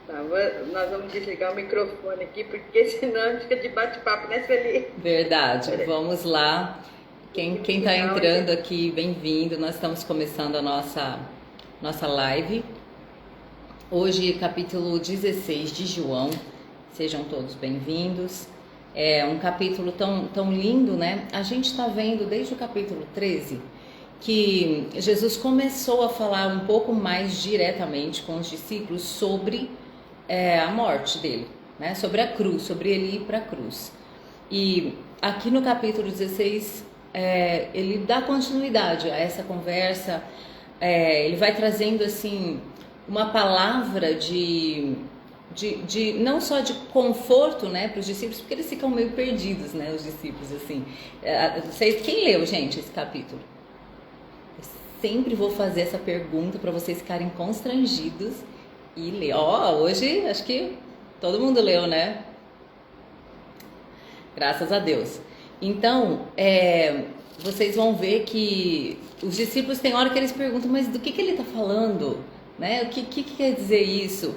Nós vamos desligar o microfone aqui, porque senão fica de bate-papo, né, Sueli? Verdade, vamos lá. Quem está entrando aqui, bem-vindo. Nós estamos começando a nossa live. Hoje, capítulo 16 de João. Sejam todos bem-vindos. É um capítulo tão lindo, né? A gente está vendo desde o capítulo 13 que Jesus começou a falar um pouco mais diretamente com os discípulos sobre a morte dele, né? Sobre a cruz, sobre ele ir para a cruz. E aqui no capítulo 16, ele dá continuidade a essa conversa, ele vai trazendo assim uma palavra de não só de conforto, né, para os discípulos, porque eles ficam meio perdidos, né, os discípulos, assim. Quem leu, gente, esse capítulo? Eu sempre vou fazer essa pergunta para vocês ficarem constrangidos e ler. Hoje acho que todo mundo leu, né? Graças a Deus. Então, vocês vão ver que os discípulos têm hora que eles perguntam, mas do que ele está falando? Né? O que quer dizer isso?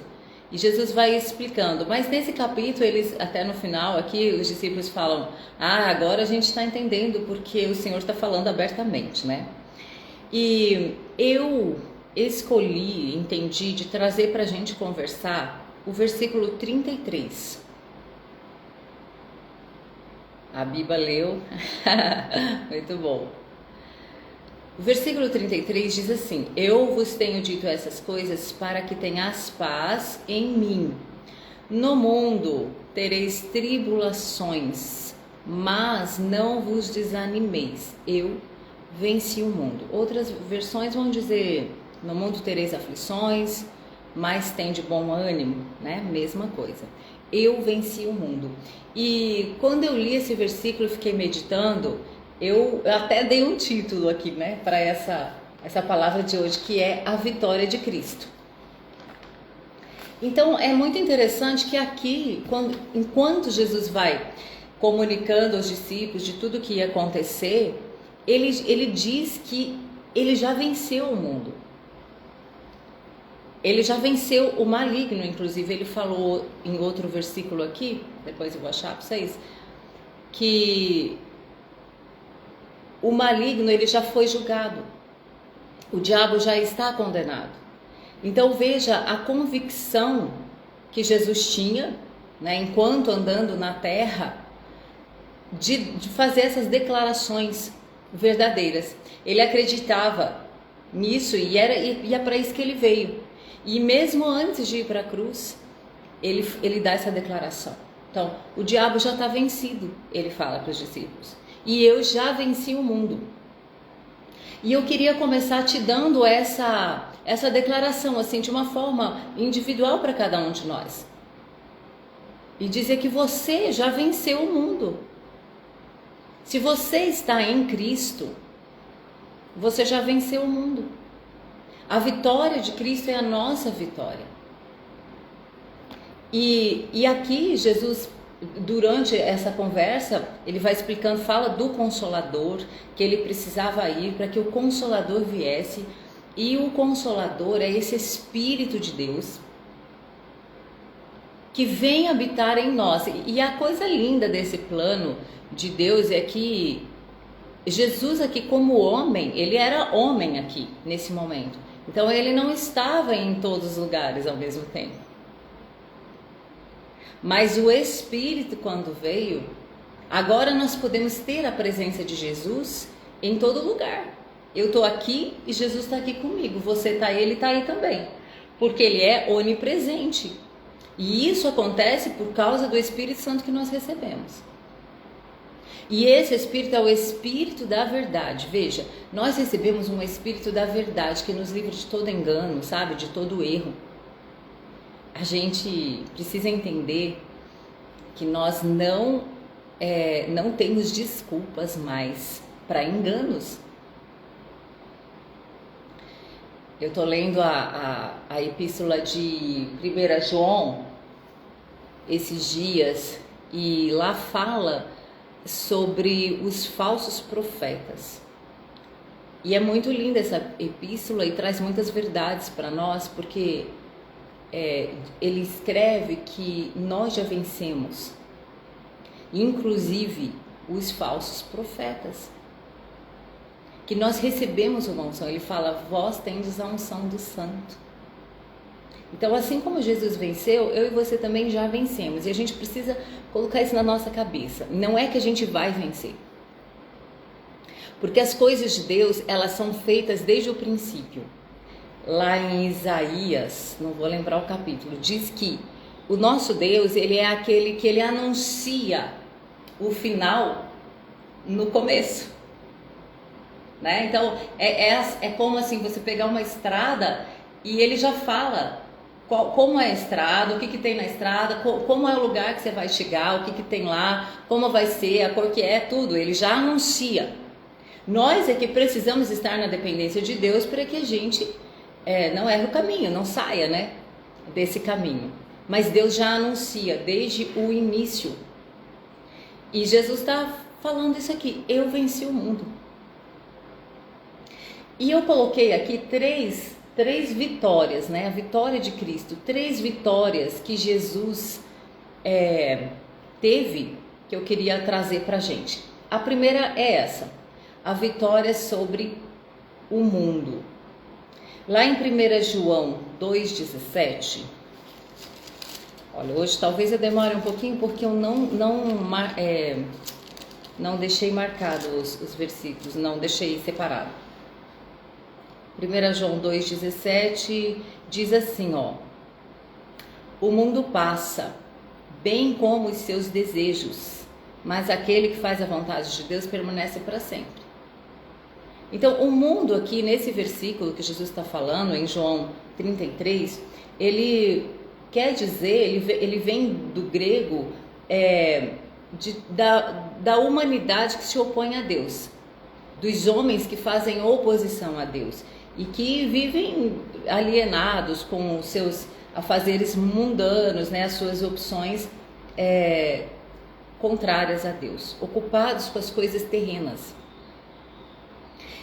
E Jesus vai explicando. Mas nesse capítulo, eles, até no final aqui, os discípulos falam, agora a gente está entendendo porque o Senhor está falando abertamente, né? E eu entendi de trazer para a gente conversar o versículo 33. A Biba leu, muito bom. O versículo 33 diz assim: Eu vos tenho dito essas coisas para que tenhas paz em mim. No mundo tereis tribulações, mas não vos desanimeis. Eu venci o mundo. Outras versões vão dizer: no mundo tereis aflições, mas tem de bom ânimo, né? Mesma coisa. Eu venci o mundo. E quando eu li esse versículo, eu fiquei meditando, eu até dei um título aqui, né, para essa palavra de hoje, que é a vitória de Cristo. Então, é muito interessante que aqui, enquanto Jesus vai comunicando aos discípulos de tudo que ia acontecer, ele diz que ele já venceu o mundo. Ele já venceu o maligno, inclusive ele falou em outro versículo aqui, depois eu vou achar para vocês, que o maligno ele já foi julgado, o diabo já está condenado. Então veja a convicção que Jesus tinha, né, enquanto andando na terra, de fazer essas declarações verdadeiras. Ele acreditava nisso e é para isso que ele veio. E mesmo antes de ir para a cruz, ele dá essa declaração. Então, o diabo já está vencido, ele fala para os discípulos. E eu já venci o mundo. E eu queria começar te dando essa declaração, assim, de uma forma individual para cada um de nós. E dizer que você já venceu o mundo. Se você está em Cristo, você já venceu o mundo. A vitória de Cristo é a nossa vitória. E aqui Jesus, durante essa conversa, ele vai explicando, fala do Consolador, que ele precisava ir para que o Consolador viesse. E o Consolador é esse Espírito de Deus que vem habitar em nós. E a coisa linda desse plano de Deus é que Jesus aqui como homem, ele era homem aqui nesse momento. Então ele não estava em todos os lugares ao mesmo tempo. Mas o Espírito, quando veio, agora nós podemos ter a presença de Jesus em todo lugar. Eu estou aqui e Jesus está aqui comigo. Você está aí, ele está aí também. Porque ele é onipresente. E isso acontece por causa do Espírito Santo que nós recebemos. E esse Espírito é o Espírito da verdade. Veja, nós recebemos um Espírito da verdade que nos livra de todo engano, sabe? De todo erro. A gente precisa entender que nós não temos desculpas mais para enganos. Eu estou lendo a epístola de 1 João esses dias e lá fala sobre os falsos profetas. E é muito linda essa epístola e traz muitas verdades para nós, porque ele escreve que nós já vencemos, inclusive os falsos profetas, que nós recebemos uma unção. Ele fala, vós tendes a unção do santo. Então, assim como Jesus venceu, eu e você também já vencemos. E a gente precisa colocar isso na nossa cabeça. Não é que a gente vai vencer. Porque as coisas de Deus, elas são feitas desde o princípio. Lá em Isaías, não vou lembrar o capítulo, diz que o nosso Deus, ele é aquele que ele anuncia o final no começo. Né? Então, é como assim, você pegar uma estrada e ele já fala como é a estrada, o que tem na estrada, como é o lugar que você vai chegar, o que tem lá, como vai ser, a cor que é, tudo. Ele já anuncia. Nós é que precisamos estar na dependência de Deus para que a gente não erre o caminho, não saia, né, desse caminho. Mas Deus já anuncia desde o início. E Jesus está falando isso aqui, eu venci o mundo. E eu coloquei aqui três vitórias, né? A vitória de Cristo, 3 vitórias que Jesus teve, que eu queria trazer para a gente. A primeira é essa, a vitória sobre o mundo. Lá em 1 João 2,17, olha, hoje talvez eu demore um pouquinho porque eu não deixei marcado os versículos, não deixei separado. 1 João 2,17 diz assim, ó, o mundo passa, bem como os seus desejos, mas aquele que faz a vontade de Deus permanece para sempre. Então, o mundo aqui, nesse versículo que Jesus está falando, em João 33, ele quer dizer, ele vem do grego da humanidade que se opõe a Deus, dos homens que fazem oposição a Deus e que vivem alienados com os seus afazeres mundanos, né, as suas opções contrárias a Deus, ocupados com as coisas terrenas.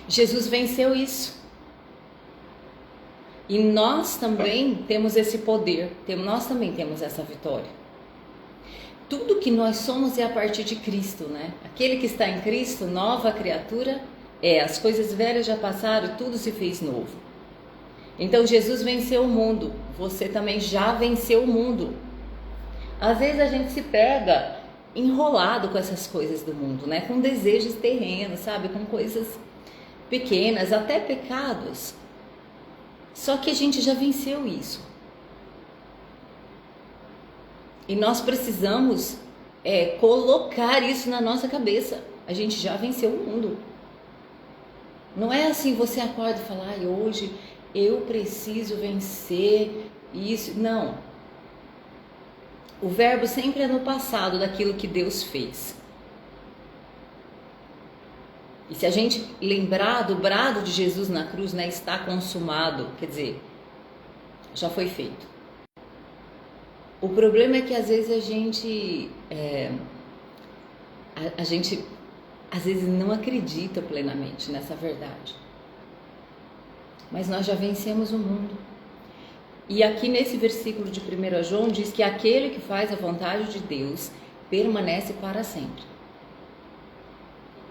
Jesus venceu isso. E nós também temos esse poder, nós também temos essa vitória. Tudo que nós somos é a partir de Cristo, né? Aquele que está em Cristo, nova criatura, as coisas velhas já passaram, tudo se fez novo. Então Jesus venceu o mundo, você também já venceu o mundo. Às vezes a gente se pega enrolado com essas coisas do mundo, né? Com desejos terrenos, sabe? Com coisas pequenas, até pecados. Só que a gente já venceu isso. E nós precisamos colocar isso na nossa cabeça. A gente já venceu o mundo. Não é assim, você acorda e fala, hoje eu preciso vencer isso. Não. O verbo sempre é no passado daquilo que Deus fez. E se a gente lembrar do brado de Jesus na cruz, né, está consumado, quer dizer, já foi feito. O problema é que às vezes a gente às vezes não acredita plenamente nessa verdade. Mas nós já vencemos o mundo. E aqui nesse versículo de 1 João diz que aquele que faz a vontade de Deus permanece para sempre.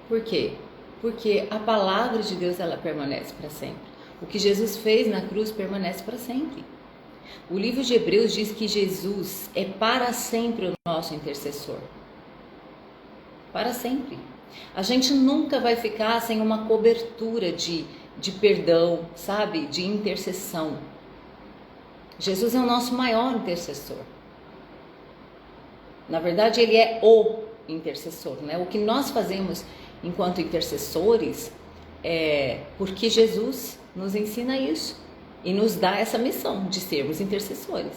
Por quê? Porque a palavra de Deus, ela permanece para sempre. O que Jesus fez na cruz permanece para sempre. O livro de Hebreus diz que Jesus é para sempre o nosso intercessor. Para sempre. A gente nunca vai ficar sem uma cobertura de perdão, sabe? De intercessão. Jesus é o nosso maior intercessor. Na verdade, ele é o intercessor, né? O que nós fazemos enquanto intercessores porque Jesus nos ensina isso e nos dá essa missão de sermos intercessores.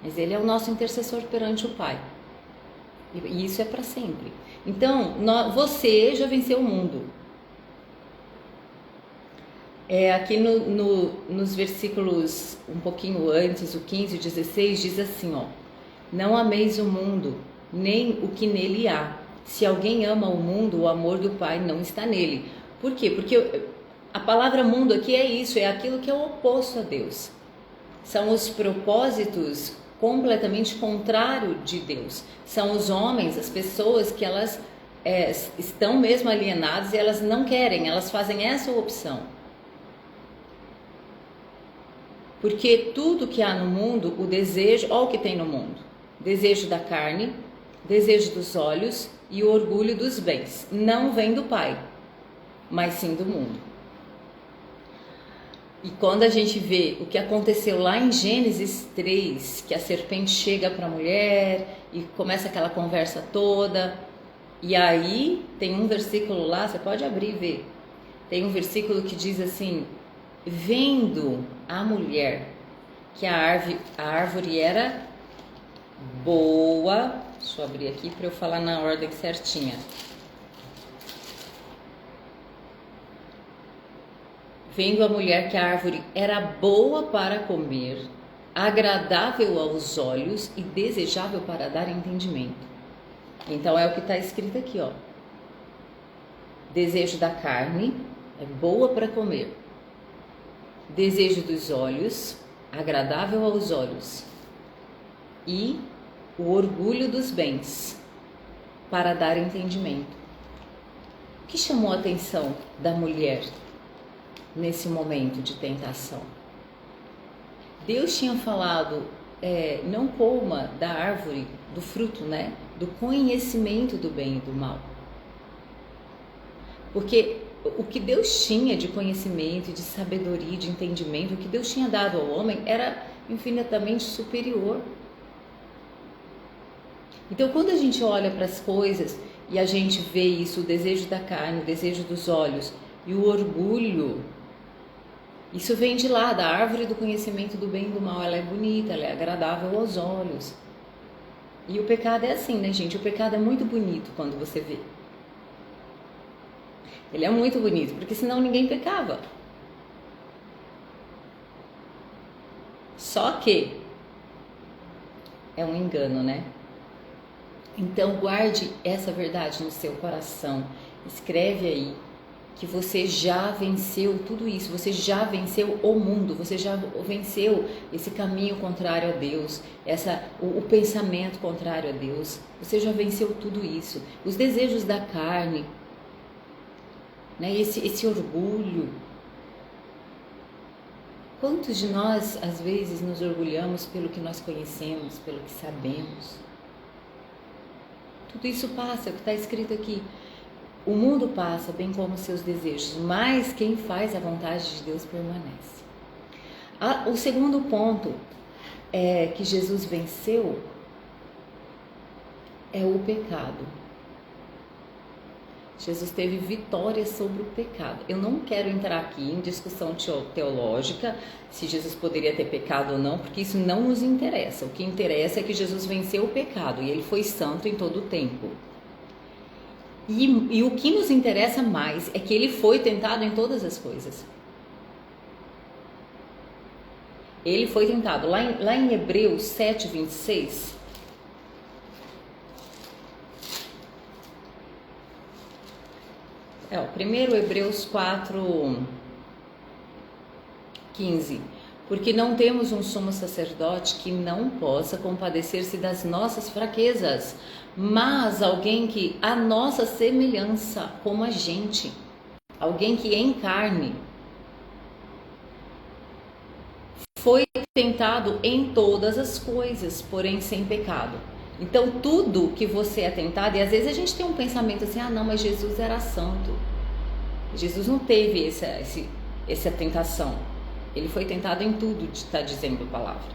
Mas ele é o nosso intercessor perante o Pai. E isso é para sempre. Então, você já venceu o mundo. Aqui nos versículos um pouquinho antes, o 15 e o 16, diz assim, ó: não ameis o mundo, nem o que nele há. Se alguém ama o mundo, o amor do Pai não está nele. Por quê? Porque a palavra mundo aqui é isso, é aquilo que é o oposto a Deus. São os propósitos completamente contrários de Deus. São os homens, as pessoas que elas estão mesmo alienadas e elas não querem, elas fazem essa opção. Porque tudo que há no mundo, o desejo, olha o que tem no mundo: desejo da carne, desejo dos olhos e o orgulho dos bens. Não vem do Pai, mas sim do mundo. E quando a gente vê o que aconteceu lá em Gênesis 3, que a serpente chega para a mulher e começa aquela conversa toda, e aí tem um versículo lá, você pode abrir e ver, tem um versículo que diz assim: vendo a mulher que a árvore era boa, deixa eu abrir aqui para eu falar na ordem certinha. Vendo a mulher que a árvore era boa para comer, agradável aos olhos e desejável para dar entendimento. Então é o que está escrito aqui, ó. Desejo da carne, é boa para comer. Desejo dos olhos, agradável aos olhos. E o orgulho dos bens, para dar entendimento. O que chamou a atenção da mulher nesse momento de tentação? Deus tinha falado, não coma da árvore, do fruto, né? Do conhecimento do bem e do mal. Porque o que Deus tinha de conhecimento, de sabedoria, de entendimento, o que Deus tinha dado ao homem era infinitamente superior. Então, quando a gente olha para as coisas e a gente vê isso, o desejo da carne, o desejo dos olhos e o orgulho, isso vem de lá, da árvore do conhecimento do bem e do mal. Ela é bonita, ela é agradável aos olhos. E o pecado é assim, né, gente? O pecado é muito bonito quando você vê. Ele é muito bonito, porque senão ninguém pecava. Só que é um engano, né? Então guarde essa verdade no seu coração. Escreve aí que você já venceu tudo isso, você já venceu o mundo, você já venceu esse caminho contrário a Deus, o pensamento contrário a Deus, você já venceu tudo isso, os desejos da carne, né? Esse orgulho. Quantos de nós às vezes nos orgulhamos pelo que nós conhecemos, pelo que sabemos? Tudo isso passa, é o que está escrito aqui. O mundo passa, bem como seus desejos, mas quem faz a vontade de Deus permanece. O segundo ponto que Jesus venceu é o pecado. Jesus teve vitória sobre o pecado. Eu não quero entrar aqui em discussão teológica, se Jesus poderia ter pecado ou não, porque isso não nos interessa. O que interessa é que Jesus venceu o pecado e ele foi santo em todo o tempo. E o que nos interessa mais é que ele foi tentado em todas as coisas. Ele foi tentado. Lá em Hebreus 7, 26... primeiro Hebreus 4, 15. Porque não temos um sumo sacerdote que não possa compadecer-se das nossas fraquezas, mas alguém que a nossa semelhança, como a gente, alguém que em carne foi tentado em todas as coisas, porém sem pecado. Então tudo que você é tentado, e às vezes a gente tem um pensamento assim, não, mas Jesus era santo, Jesus não teve essa tentação, ele foi tentado em tudo, está dizendo a palavra.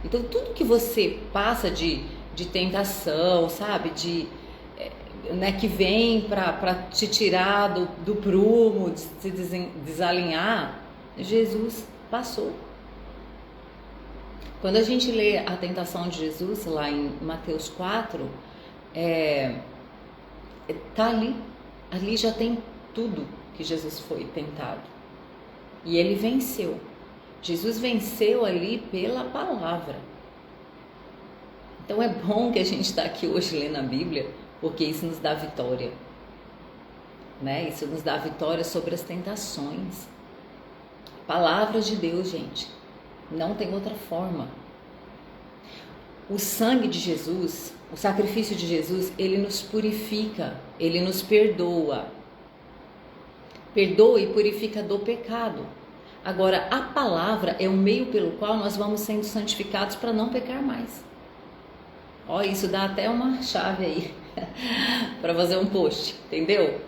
Então tudo que você passa de tentação, sabe, né, que vem para te tirar do prumo, de se desalinhar, Jesus passou. Quando a gente lê a tentação de Jesus, lá em Mateus 4, tá ali já tem tudo que Jesus foi tentado. E ele venceu. Jesus venceu ali pela palavra. Então é bom que a gente está aqui hoje lendo a Bíblia, porque isso nos dá vitória. né? Isso nos dá vitória sobre as tentações. Palavra de Deus, gente. Não tem outra forma. O sangue de Jesus, o sacrifício de Jesus, ele nos purifica, ele nos perdoa. Perdoa e purifica do pecado. Agora, a palavra é o meio pelo qual nós vamos sendo santificados para não pecar mais. Ó, isso dá até uma chave aí para fazer um post, entendeu?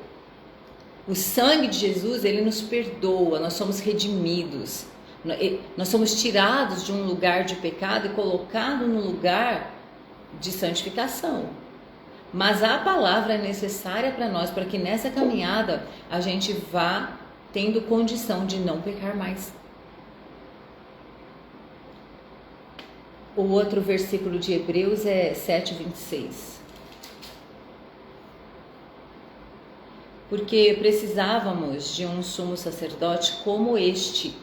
O sangue de Jesus, ele nos perdoa, nós somos redimidos. Nós somos tirados de um lugar de pecado e colocados no lugar de santificação. Mas a palavra é necessária para nós, para que nessa caminhada a gente vá tendo condição de não pecar mais. O outro versículo de Hebreus é 7:26. Porque precisávamos de um sumo sacerdote como este,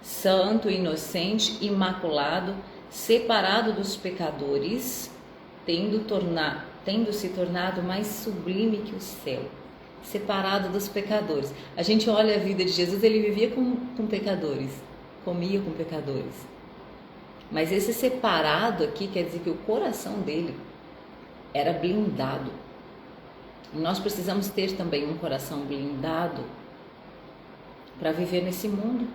santo, inocente, imaculado, separado dos pecadores, tendo se tornado mais sublime que o céu, separado dos pecadores. A gente olha a vida de Jesus, ele vivia com pecadores, comia com pecadores. Mas esse separado aqui quer dizer que o coração dele era blindado. E nós precisamos ter também um coração blindado para viver nesse mundo,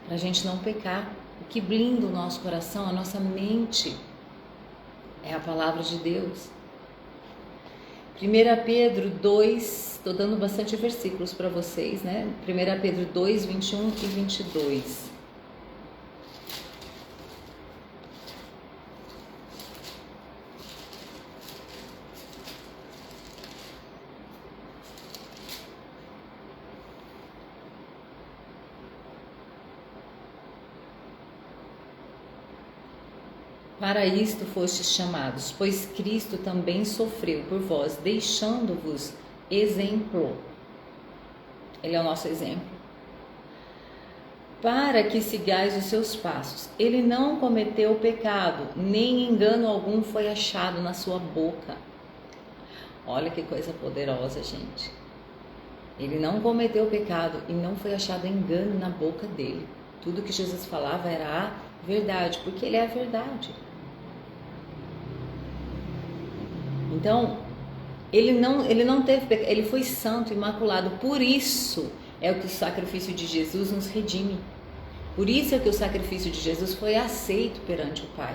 para a gente não pecar. O que blinda o nosso coração, a nossa mente, é a palavra de Deus. 1 Pedro 2, estou dando bastante versículos para vocês, né? 1 Pedro 2, 21 e 22. Para isto fostes chamados, pois Cristo também sofreu por vós, deixando-vos exemplo. Ele é o nosso exemplo. Para que sigais os seus passos. Ele não cometeu pecado, nem engano algum foi achado na sua boca. Olha que coisa poderosa, gente. Ele não cometeu pecado e não foi achado engano na boca dele. Tudo que Jesus falava era a verdade, porque ele é a verdade. Então, ele não teve pecado, ele foi santo, imaculado. Por isso é o que o sacrifício de Jesus nos redime. Por isso é que o sacrifício de Jesus foi aceito perante o Pai.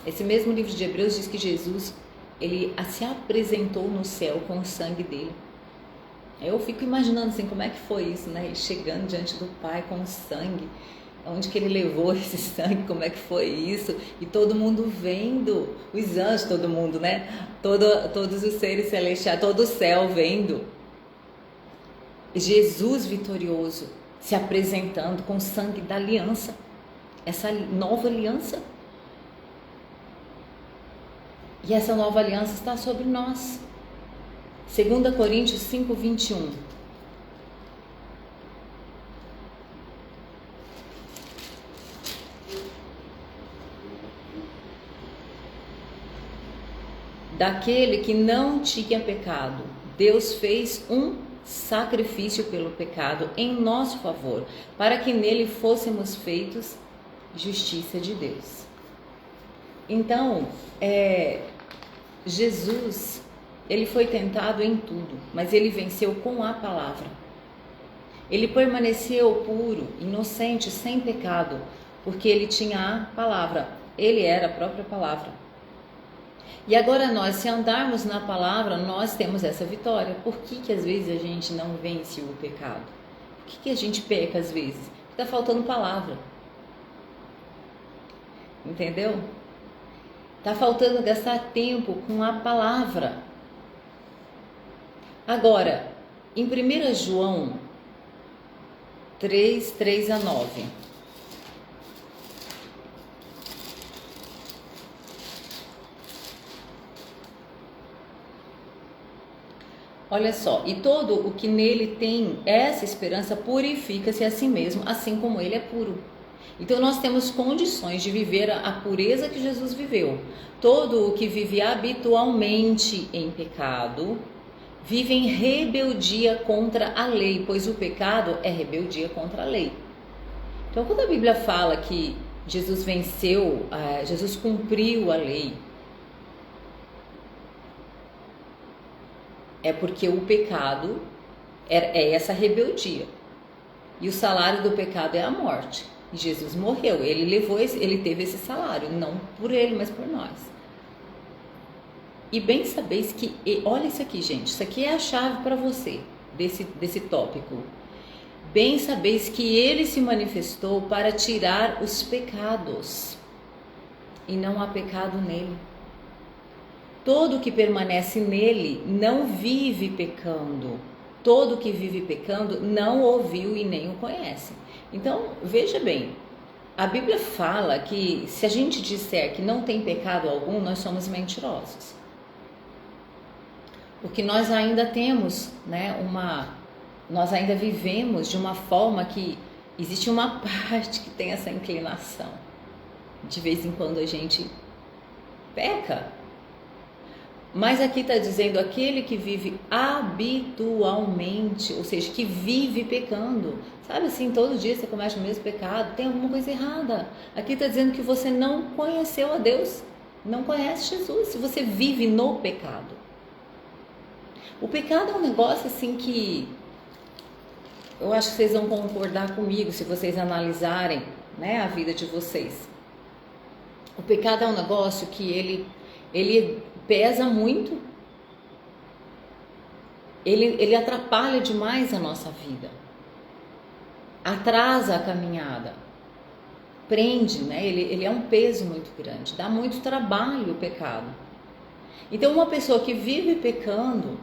Esse mesmo livro de Hebreus diz que Jesus, ele se apresentou no céu com o sangue dele. Eu fico imaginando assim, como é que foi isso, né? Ele chegando diante do Pai com o sangue. Onde que ele levou esse sangue, como é que foi isso? E todo mundo vendo, os anjos, todo mundo, né? Todos os seres celestiais, todo o céu vendo. Jesus vitorioso, se apresentando com o sangue da aliança. Essa nova aliança. E essa nova aliança está sobre nós. 2 Coríntios 5, 21. Daquele que não tinha pecado, Deus fez um sacrifício pelo pecado em nosso favor, para que nele fôssemos feitos justiça de Deus. Então, Jesus, ele foi tentado em tudo, mas ele venceu com a palavra. Ele permaneceu puro, inocente, sem pecado, porque ele tinha a palavra. Ele era a própria palavra. E agora nós, se andarmos na palavra, nós temos essa vitória. Por que às vezes a gente não vence o pecado? Por que a gente peca às vezes? Porque está faltando palavra. Entendeu? Está faltando gastar tempo com a palavra. Agora, em 1 João 3, 3 a 9. Olha só, e todo o que nele tem essa esperança purifica-se a si mesmo, assim como ele é puro. Então nós temos condições de viver a pureza que Jesus viveu. Todo o que vive habitualmente em pecado vive em rebeldia contra a lei, pois o pecado é rebeldia contra a lei. Então quando a Bíblia fala que Jesus venceu, Jesus cumpriu a lei, é porque o pecado é essa rebeldia. E o salário do pecado é a morte. E Jesus morreu, ele teve esse salário, não por ele, mas por nós. E bem sabeis que, olha isso aqui, gente, isso aqui é a chave para você, desse tópico. Bem sabeis que ele se manifestou para tirar os pecados, e não há pecado nele. Todo que permanece nele não vive pecando. Todo que vive pecando não ouviu e nem o conhece. Então, veja bem, a Bíblia fala que se a gente disser que não tem pecado algum, nós somos mentirosos. Porque nós ainda temos, nós ainda vivemos de uma forma que existe uma parte que tem essa inclinação. De vez em quando a gente peca. Mas aqui está dizendo aquele que vive habitualmente, ou seja, que vive pecando. Sabe assim, todo dia você comete o mesmo pecado, tem alguma coisa errada. Aqui está dizendo que você não conheceu a Deus, não conhece Jesus, se você vive no pecado. O pecado é um negócio assim que eu acho que vocês vão concordar comigo se vocês analisarem, a vida de vocês. O pecado é um negócio que ele pesa muito, ele atrapalha demais a nossa vida, atrasa a caminhada, prende, ele é um peso muito grande, dá muito trabalho o pecado. Então uma pessoa que vive pecando,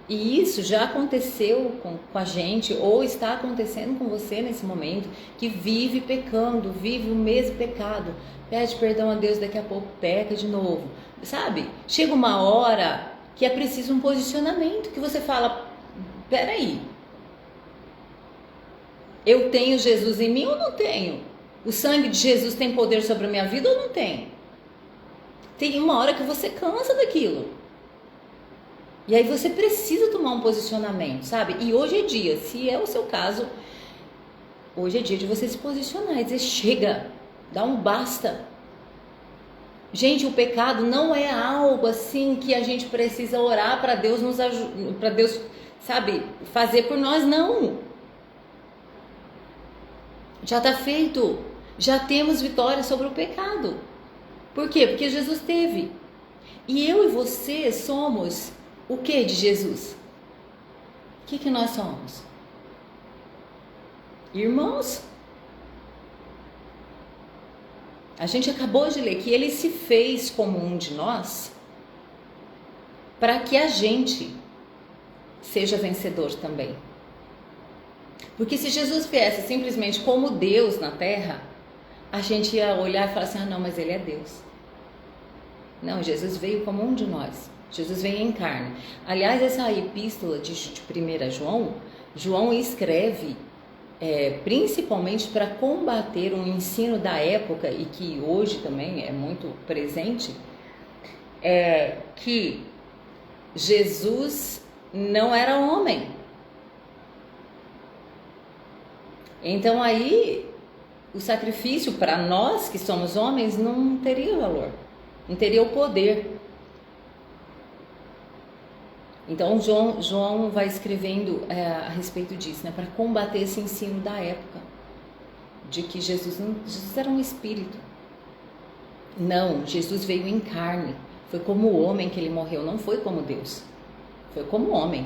e isso já aconteceu com a gente, ou está acontecendo com você nesse momento, que vive pecando, vive o mesmo pecado, pede perdão a Deus, daqui a pouco peca de novo, sabe? Chega uma hora que é preciso um posicionamento, que você fala, peraí, eu tenho Jesus em mim ou não tenho? O sangue de Jesus tem poder sobre a minha vida ou não tem? Tem uma hora que você cansa daquilo. E aí você precisa tomar um posicionamento, sabe? E hoje é dia, se é o seu caso, hoje é dia de você se posicionar e dizer, chega, dá um basta. Gente, o pecado não é algo assim que a gente precisa orar para Deus nos ajudar, para Deus, sabe, fazer por nós, não. Já está feito, já temos vitória sobre o pecado. Por quê? Porque Jesus teve. E eu e você somos o que de Jesus? O que nós somos? Irmãos. A gente acabou de ler que ele se fez como um de nós para que a gente seja vencedor também. Porque se Jesus viesse simplesmente como Deus na terra, a gente ia olhar e falar assim, não, mas ele é Deus. Não, Jesus veio como um de nós. Jesus veio em carne. Aliás, essa epístola de 1 João, João escreve principalmente para combater um ensino da época e que hoje também é muito presente, que Jesus não era homem. Então aí o sacrifício para nós que somos homens não teria valor, não teria o poder. Então João vai escrevendo a respeito disso, para combater esse ensino da época, de que Jesus era um espírito. Não, Jesus veio em carne, foi como homem que ele morreu, não foi como Deus, foi como homem.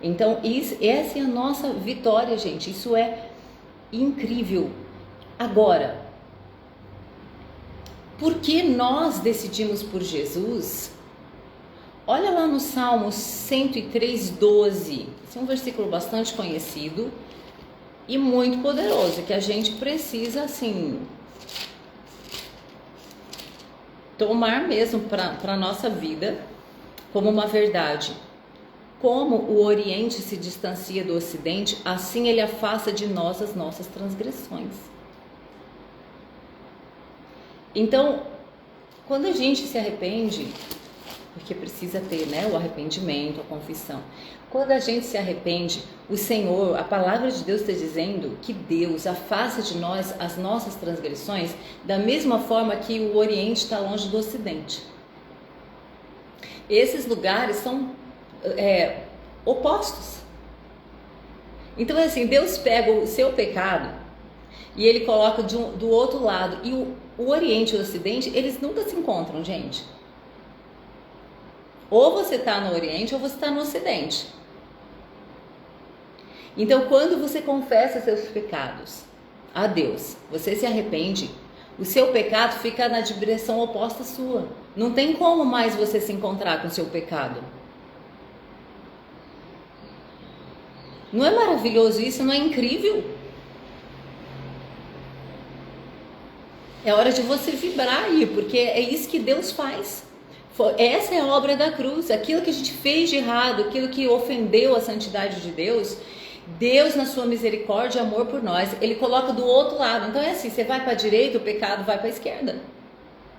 Então essa é a nossa vitória, gente, isso é incrível. Agora, por que nós decidimos por Jesus? Olha lá no Salmo 103, 12. Esse é um versículo bastante conhecido e muito poderoso, que a gente precisa, assim, tomar mesmo para a nossa vida como uma verdade. Como o Oriente se distancia do Ocidente, assim ele afasta de nós as nossas transgressões. Então, quando a gente se arrepende, porque precisa ter, né, o arrependimento, a confissão. Quando a gente se arrepende, o Senhor, a palavra de Deus está dizendo que Deus afasta de nós as nossas transgressões da mesma forma que o Oriente está longe do Ocidente. Esses lugares são opostos. Então é assim, Deus pega o seu pecado e ele coloca do outro lado. E o Oriente e o Ocidente, eles nunca se encontram, gente. Ou você está no Oriente ou você está no Ocidente. Então, quando você confessa seus pecados a Deus, você se arrepende, o seu pecado fica na direção oposta à sua. Não tem como mais você se encontrar com o seu pecado. Não é maravilhoso isso? Não é incrível? É hora de você vibrar aí, porque é isso que Deus faz. Essa é a obra da cruz. Aquilo que a gente fez de errado, aquilo que ofendeu a santidade de Deus, Deus, na sua misericórdia e amor por nós, Ele coloca do outro lado. Então é assim, você vai para a direita, o pecado vai para a esquerda.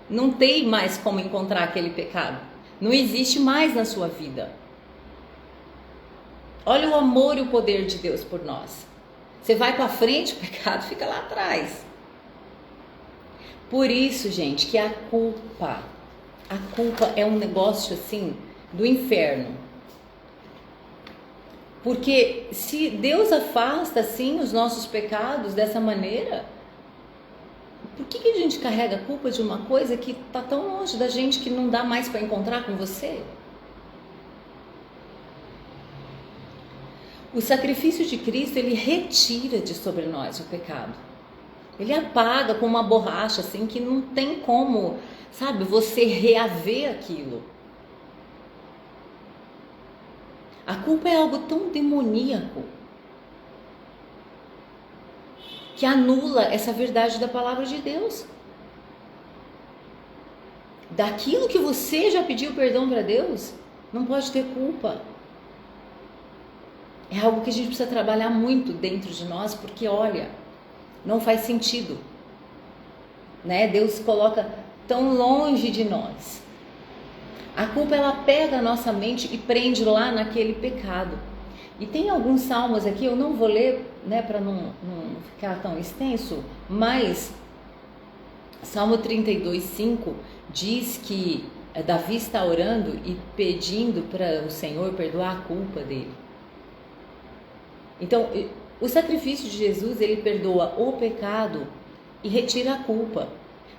Não tem mais como encontrar aquele pecado. Não existe mais na sua vida. Olha o amor e o poder de Deus por nós. Você vai para frente, o pecado fica lá atrás. Por isso, gente, que a culpa é um negócio assim do inferno. Porque se Deus afasta assim os nossos pecados dessa maneira, por que a gente carrega a culpa de uma coisa que está tão longe da gente que não dá mais para encontrar com você? O sacrifício de Cristo, ele retira de sobre nós o pecado. Ele apaga com uma borracha assim que não tem como, sabe, você reaver aquilo. A culpa é algo tão demoníaco que anula essa verdade da palavra de Deus. Daquilo que você já pediu perdão para Deus, não pode ter culpa. É algo que a gente precisa trabalhar muito dentro de nós, porque olha, não faz sentido, né? Deus coloca tão longe de nós. A culpa, ela pega a nossa mente e prende lá naquele pecado. E tem alguns salmos aqui, eu não vou ler, né, para não ficar tão extenso, mas Salmo 32:5 diz que Davi está orando e pedindo para o Senhor perdoar a culpa dele. Então, o sacrifício de Jesus, ele perdoa o pecado e retira a culpa.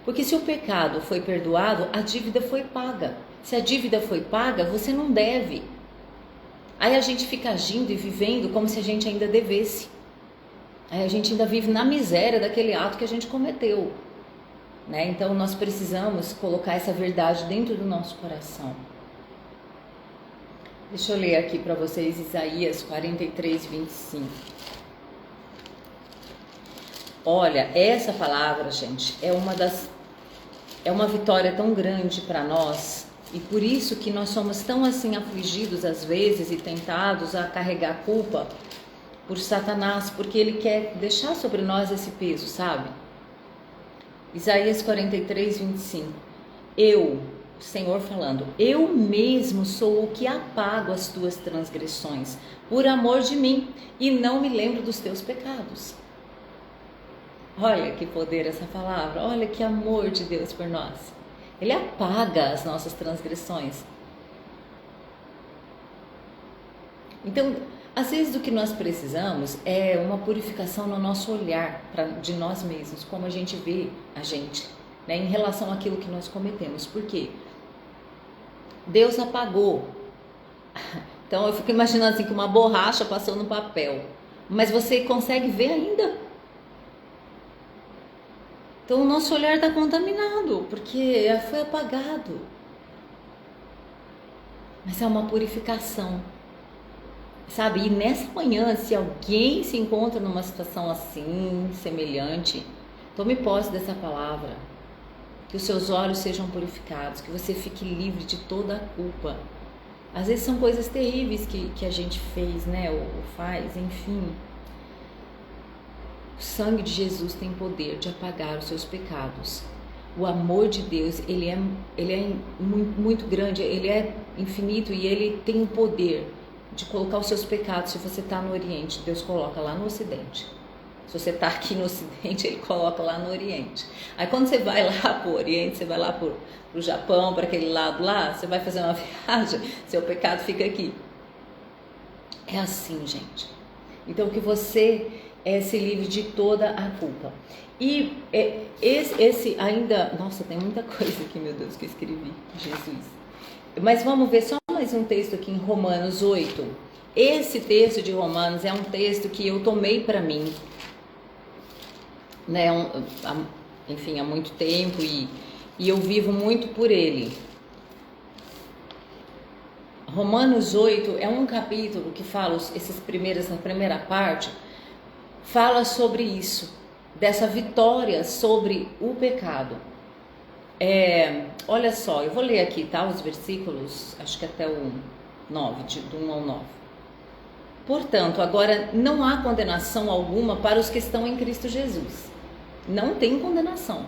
Porque se o pecado foi perdoado, a dívida foi paga. Se a dívida foi paga, você não deve. Aí a gente fica agindo e vivendo como se a gente ainda devesse. Aí a gente ainda vive na miséria daquele ato que a gente cometeu, né? Então nós precisamos colocar essa verdade dentro do nosso coração. Deixa eu ler aqui para vocês Isaías 43:25. Olha, essa palavra, gente, é uma vitória tão grande para nós, e por isso que nós somos tão assim afligidos às vezes e tentados a carregar a culpa por Satanás, porque ele quer deixar sobre nós esse peso, sabe? Isaías 43:25. O Senhor falando, eu mesmo sou o que apago as tuas transgressões, por amor de mim, e não me lembro dos teus pecados. Olha que poder essa palavra, olha que amor de Deus por nós. Ele apaga as nossas transgressões. Então, às vezes o que nós precisamos é uma purificação no nosso olhar de nós mesmos, como a gente vê a gente, né, em relação àquilo que nós cometemos. Por quê? Deus apagou. Então eu fico imaginando assim que uma borracha passou no papel, mas você consegue ver ainda. Então o nosso olhar está contaminado, porque foi apagado. Mas é uma purificação, sabe? E nessa manhã, se alguém se encontra numa situação assim, semelhante, tome posse dessa palavra. Que os seus olhos sejam purificados, que você fique livre de toda a culpa. Às vezes são coisas terríveis que a gente fez, né? Ou faz, enfim. O sangue de Jesus tem poder de apagar os seus pecados. O amor de Deus, ele é muito grande, ele é infinito e ele tem o poder de colocar os seus pecados. Se você está no Oriente, Deus coloca lá no Ocidente. Se você está aqui no Ocidente, ele coloca lá no Oriente. Aí quando você vai lá para o Oriente, você vai lá para o Japão, para aquele lado lá, você vai fazer uma viagem, seu pecado fica aqui. É assim, gente. Então que você se livre de toda a culpa. E esse ainda... Nossa, tem muita coisa aqui, meu Deus, que eu escrevi. Jesus. Mas vamos ver só mais um texto aqui em Romanos 8. Esse texto de Romanos é um texto que eu tomei para mim, né? Enfim, há muito tempo e eu vivo muito por ele. Romanos 8 é um capítulo que fala, na primeira parte, fala sobre isso, dessa vitória sobre o pecado. Olha só, eu vou ler aqui, tá? Os versículos, acho que até o 9, do 1 ao 9. Portanto, agora não há condenação alguma para os que estão em Cristo Jesus. Não tem condenação.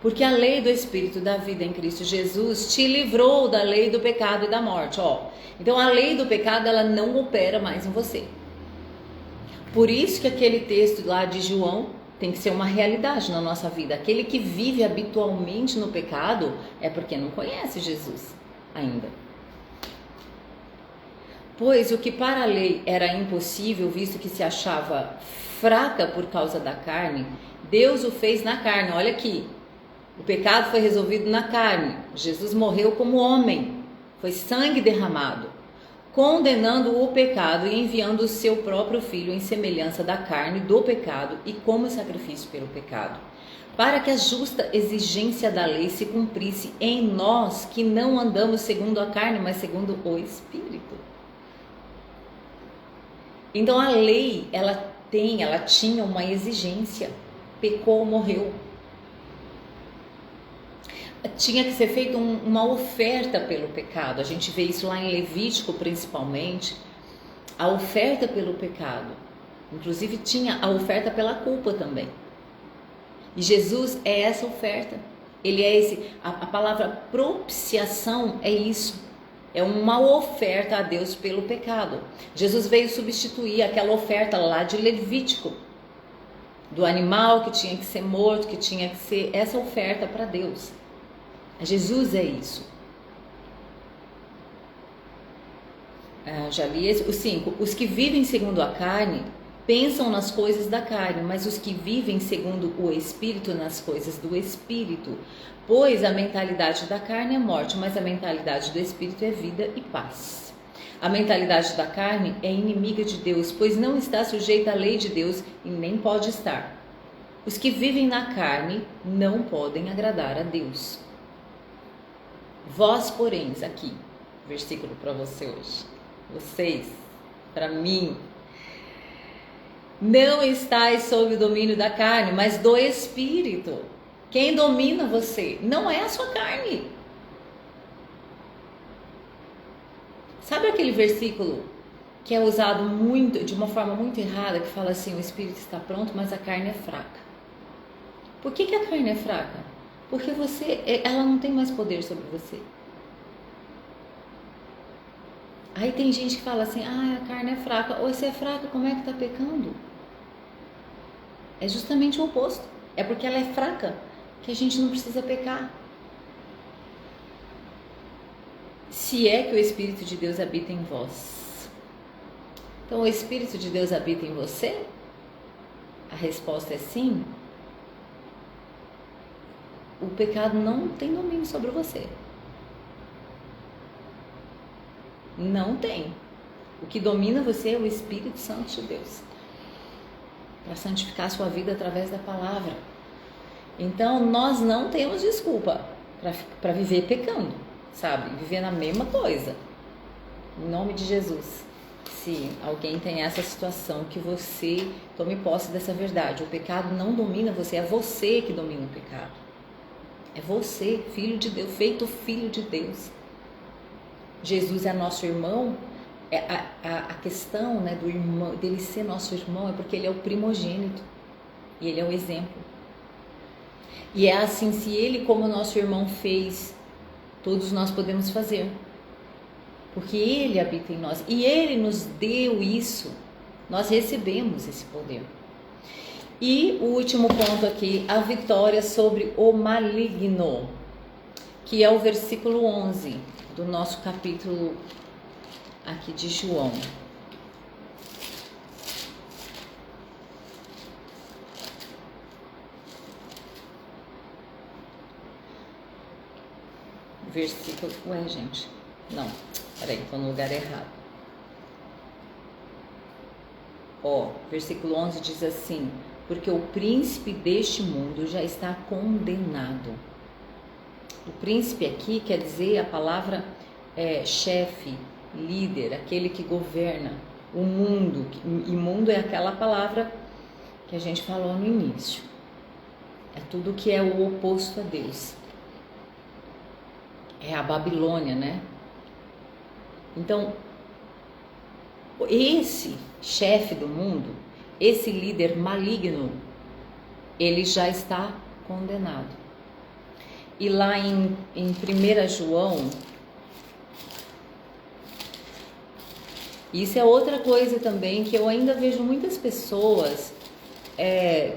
Porque a lei do Espírito da vida em Cristo Jesus te livrou da lei do pecado e da morte. Então a lei do pecado, ela não opera mais em você. Por isso que aquele texto lá de João tem que ser uma realidade na nossa vida. Aquele que vive habitualmente no pecado é porque não conhece Jesus ainda. Pois o que para a lei era impossível, visto que se achava fraca por causa da carne, Deus o fez na carne. Olha aqui, o pecado foi resolvido na carne. Jesus morreu como homem, foi sangue derramado, condenando o pecado e enviando o seu próprio Filho em semelhança da carne do pecado e como sacrifício pelo pecado, para que a justa exigência da lei se cumprisse em nós, que não andamos segundo a carne, mas segundo o Espírito. Então a lei, ela tinha uma exigência. Pecou, morreu. Tinha que ser feita uma oferta pelo pecado. A gente vê isso lá em Levítico, principalmente. A oferta pelo pecado. Inclusive tinha a oferta pela culpa também. E Jesus é essa oferta. Ele é a palavra propiciação é isso. É uma oferta a Deus pelo pecado. Jesus veio substituir aquela oferta lá de Levítico, do animal que tinha que ser morto, que tinha que ser essa oferta para Deus. Jesus é isso. Já li esse. O 5. Os que vivem segundo a carne pensam nas coisas da carne, mas os que vivem segundo o Espírito nas coisas do Espírito. Pois a mentalidade da carne é morte, mas a mentalidade do Espírito é vida e paz. A mentalidade da carne é inimiga de Deus, pois não está sujeita à lei de Deus e nem pode estar. Os que vivem na carne não podem agradar a Deus. Vós, porém, aqui, versículo para você hoje, vocês, para mim, não estáis sob o domínio da carne, mas do Espírito. Quem domina você não é a sua carne. Sabe aquele versículo que é usado muito, de uma forma muito errada, que fala assim, o Espírito está pronto, mas a carne é fraca. Por que a carne é fraca? Porque ela não tem mais poder sobre você. Aí tem gente que fala assim, a carne é fraca. Ou se é fraca, como é que está pecando? É justamente o oposto. É porque ela é fraca que a gente não precisa pecar. Se é que o Espírito de Deus habita em vós. Então, o Espírito de Deus habita em você? A resposta é sim. O pecado não tem domínio sobre você. Não tem. O que domina você é o Espírito Santo de Deus. Para santificar a sua vida através da palavra. Então, nós não temos desculpa para viver pecando, sabe? Viver na mesma coisa. Em nome de Jesus. Se alguém tem essa situação, que você tome posse dessa verdade. O pecado não domina você, é você que domina o pecado. É você, filho de Deus, feito filho de Deus. Jesus é nosso irmão, a questão, né, do irmão, dele ser nosso irmão é porque ele é o primogênito e ele é o exemplo. E é assim, se ele como nosso irmão fez, todos nós podemos fazer, porque ele habita em nós e ele nos deu isso, nós recebemos esse poder. E o último ponto aqui, a vitória sobre o maligno, que é o versículo 11 do nosso capítulo aqui de João. Versículo... Ué, gente. Não, peraí, estou no lugar errado. Versículo 11 diz assim: porque o príncipe deste mundo já está condenado. O príncipe aqui quer dizer a palavra chefe, líder, aquele que governa o mundo. E mundo é aquela palavra que a gente falou no início. É tudo que é o oposto a Deus. É a Babilônia, né? Então, esse chefe do mundo, esse líder maligno, ele já está condenado. E lá em 1 João, isso é outra coisa também que eu ainda vejo muitas pessoas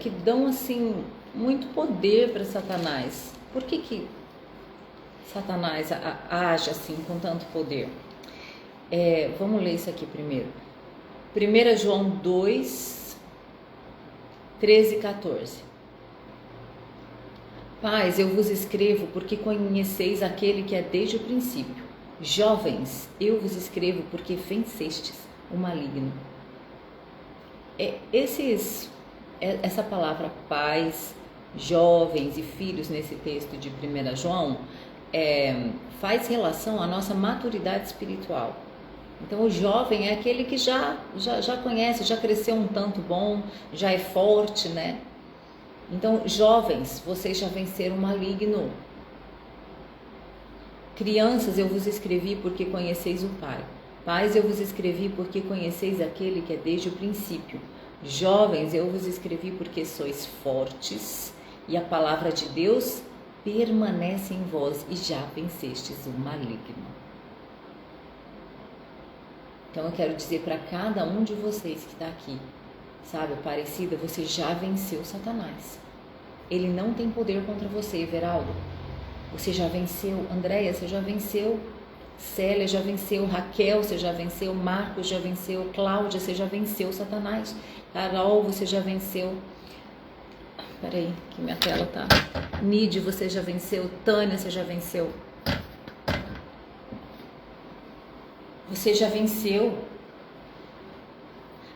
que dão assim muito poder para Satanás. Por que Satanás age assim com tanto poder? Vamos ler isso aqui primeiro. 1 João 2, 13 e 14. Pais, eu vos escrevo porque conheceis aquele que é desde o princípio. Jovens, eu vos escrevo porque vencestes o maligno. Essa palavra pais, jovens e filhos nesse texto de 1 João faz relação à nossa maturidade espiritual. Então o jovem é aquele que já conhece, já cresceu um tanto bom, já é forte, né? Então, jovens, vocês já venceram o maligno. Crianças, eu vos escrevi porque conheceis o Pai. Pais, eu vos escrevi porque conheceis aquele que é desde o princípio. Jovens, eu vos escrevi porque sois fortes e a palavra de Deus permanece em vós e já vencestes o maligno. Então eu quero dizer para cada um de vocês que está aqui, sabe, Aparecida, você já venceu Satanás. Ele não tem poder contra você, Everaldo. Você já venceu. Andréia, você já venceu. Célia já venceu. Raquel, você já venceu. Marcos já venceu. Cláudia, você já venceu Satanás. Carol, você já venceu. Peraí, que minha tela tá. Nide, você já venceu. Tânia, você já venceu. Você já venceu.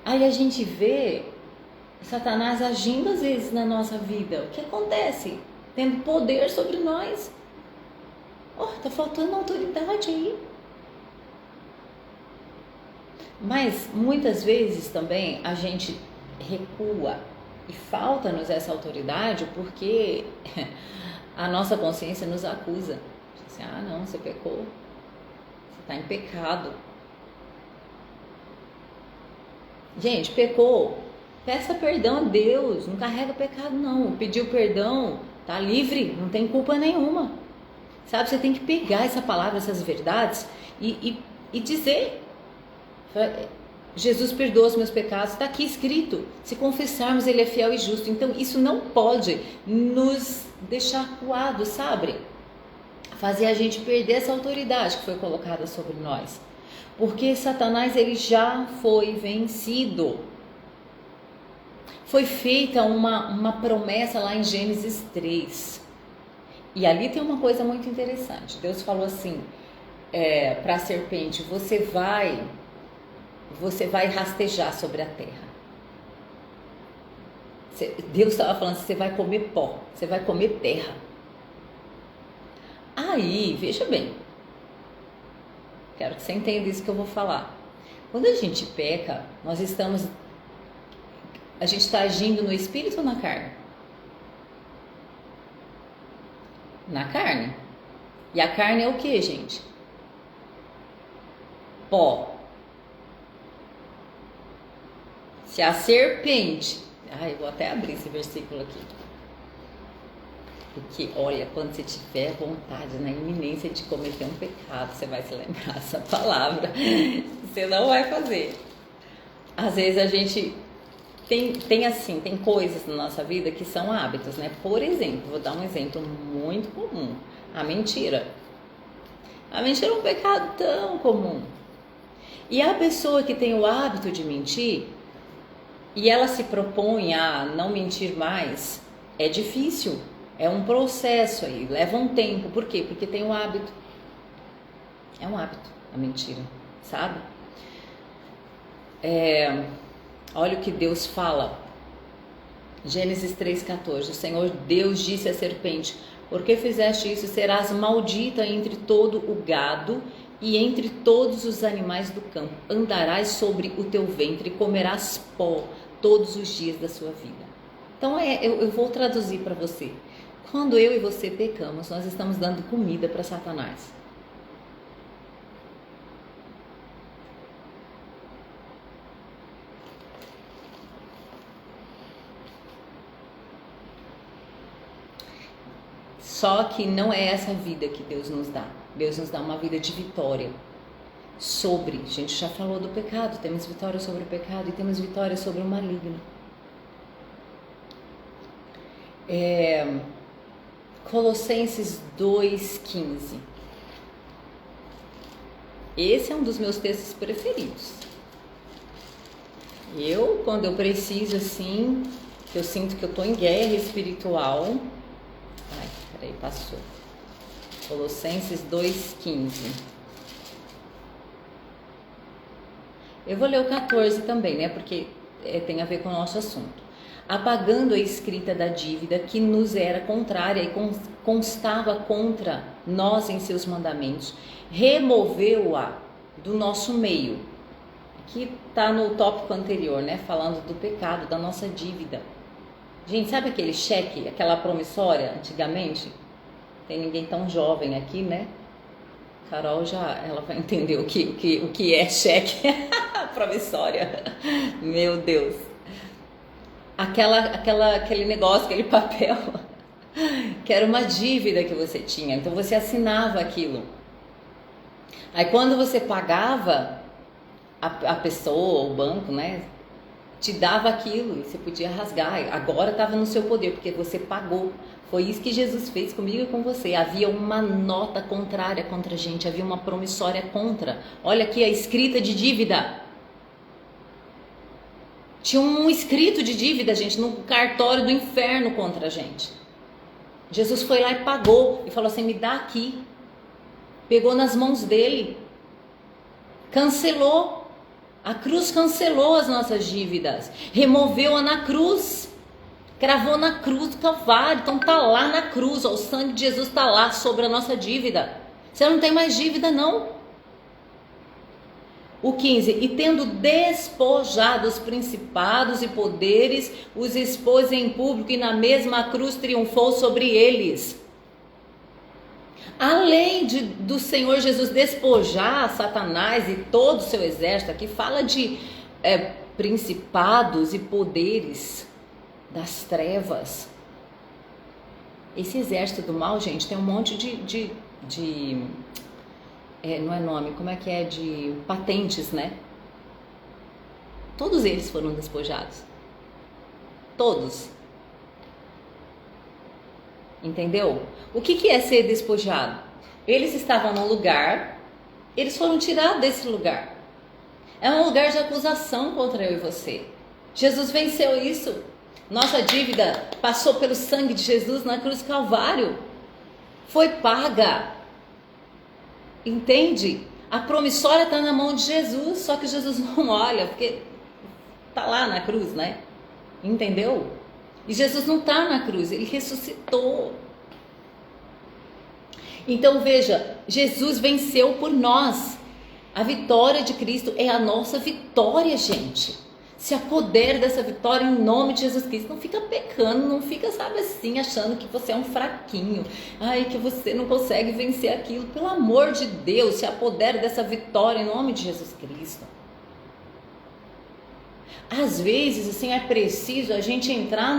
Aí a gente vê Satanás agindo às vezes na nossa vida. O que acontece? Tendo poder sobre nós. Tá faltando autoridade aí. Mas muitas vezes também a gente recua e falta-nos essa autoridade porque a nossa consciência nos acusa. Assim, não, você pecou. Você está em pecado. Gente, pecou. Peça perdão a Deus, não carrega pecado não. Pediu perdão, tá livre, não tem culpa nenhuma. Sabe, você tem que pegar essa palavra, essas verdades e dizer: Jesus perdoa os meus pecados, está aqui escrito. Se confessarmos, Ele é fiel e justo. Então isso não pode nos deixar acuados, sabe? Fazer a gente perder essa autoridade que foi colocada sobre nós. Porque Satanás, ele já foi vencido. Foi feita uma promessa lá em Gênesis 3. E ali tem uma coisa muito interessante. Deus falou assim para a serpente: você vai rastejar sobre a terra. Deus estava falando: você vai comer pó, você vai comer terra. Aí, veja bem, quero que você entenda isso que eu vou falar. Quando a gente peca, a gente está agindo no espírito ou na carne? Na carne. E a carne é o que, gente? pó. Se a serpente... eu vou até abrir esse versículo aqui. Porque, olha, quando você tiver vontade, na iminência de cometer um pecado, você vai se lembrar dessa palavra. Você não vai fazer. Às vezes a gente tem coisas na nossa vida que são hábitos, né? Por exemplo, vou dar um exemplo muito comum. A mentira. A mentira é um pecado tão comum. E a pessoa que tem o hábito de mentir, e ela se propõe a não mentir mais, é difícil. É um processo aí, leva um tempo. Por quê? Porque tem um hábito. É um hábito a mentira, sabe? Olha o que Deus fala. Gênesis 3,14. O Senhor Deus disse à serpente: por que fizeste isso? Serás maldita entre todo o gado e entre todos os animais do campo. Andarás sobre o teu ventre e comerás pó todos os dias da sua vida. Então eu vou traduzir para você. Quando eu e você pecamos, nós estamos dando comida para Satanás. Só que não é essa vida que Deus nos dá. Deus nos dá uma vida de vitória. A gente já falou do pecado, temos vitória sobre o pecado e temos vitória sobre o maligno. Colossenses 2,15. Esse é um dos meus textos preferidos. Quando eu preciso assim, eu sinto que eu estou em guerra espiritual. Peraí, passou. Colossenses 2,15. Eu vou ler o 14 também, né? Porque tem a ver com o nosso assunto. Apagando a escrita da dívida que nos era contrária e constava contra nós em seus mandamentos, removeu-a do nosso meio. Aqui está no tópico anterior, né? Falando do pecado, da nossa dívida. Gente, sabe aquele cheque, aquela promissória antigamente? Tem ninguém tão jovem aqui, né? Carol ela vai entender o que é cheque promissória. Meu Deus. Aquele negócio, aquele papel, que era uma dívida que você tinha. Então você assinava aquilo. Aí quando você pagava, a pessoa, o banco, né, te dava aquilo e você podia rasgar. Agora estava no seu poder, porque você pagou. Foi isso que Jesus fez comigo e com você. Havia uma nota contrária contra a gente, havia uma promissória contra. Olha aqui a escrita de dívida. Tinha um escrito de dívida, gente, no cartório do inferno contra a gente. Jesus foi lá e pagou e falou assim: me dá aqui. Pegou nas mãos dele. Cancelou. A cruz cancelou as nossas dívidas. Removeu-a na cruz. Cravou na cruz do Calvário. Então está lá na cruz. O sangue de Jesus está lá sobre a nossa dívida. Você não tem mais dívida, não. O 15, e tendo despojado os principados e poderes, os expôs em público e na mesma cruz triunfou sobre eles. Além do Senhor Jesus despojar Satanás e todo o seu exército, aqui fala de principados e poderes das trevas. Esse exército do mal, gente, tem um monte não é nome, como é que é? De patentes, né? Todos eles foram despojados. Todos. Entendeu? O que é ser despojado? Eles estavam num lugar, eles foram tirados desse lugar. É um lugar de acusação contra eu e você. Jesus venceu isso. Nossa dívida passou pelo sangue de Jesus na cruz do Calvário. Foi paga. Entende? A promissória está na mão de Jesus, só que Jesus não olha, porque está lá na cruz, né? Entendeu? E Jesus não está na cruz, ele ressuscitou. Então veja, Jesus venceu por nós. A vitória de Cristo é a nossa vitória, gente. Se apodere dessa vitória em nome de Jesus Cristo. Não fica pecando, não fica, sabe assim, achando que você é um fraquinho. Ai, que você não consegue vencer aquilo. Pelo amor de Deus, se apodere dessa vitória em nome de Jesus Cristo. Às vezes, assim, é preciso a gente entrar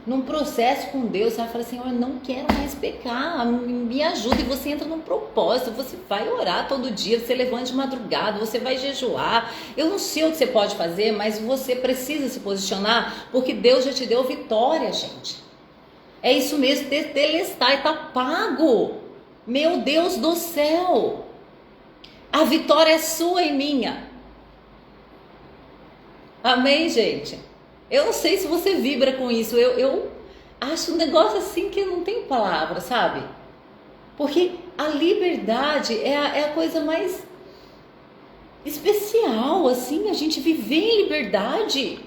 num processo com Deus, sabe? Fala assim, eu não quero mais pecar, me ajuda. E você entra num propósito, você vai orar todo dia, você levanta de madrugada, você vai jejuar. Eu não sei o que você pode fazer, mas você precisa se posicionar, porque Deus já te deu vitória, gente. É isso mesmo, tetelestai, tá pago. Meu Deus do céu. A vitória é sua e minha. Amém, gente? Eu não sei se você vibra com isso. Eu acho um negócio assim que não tem palavra, sabe? Porque a liberdade é a coisa mais especial, assim, a gente viver em liberdade.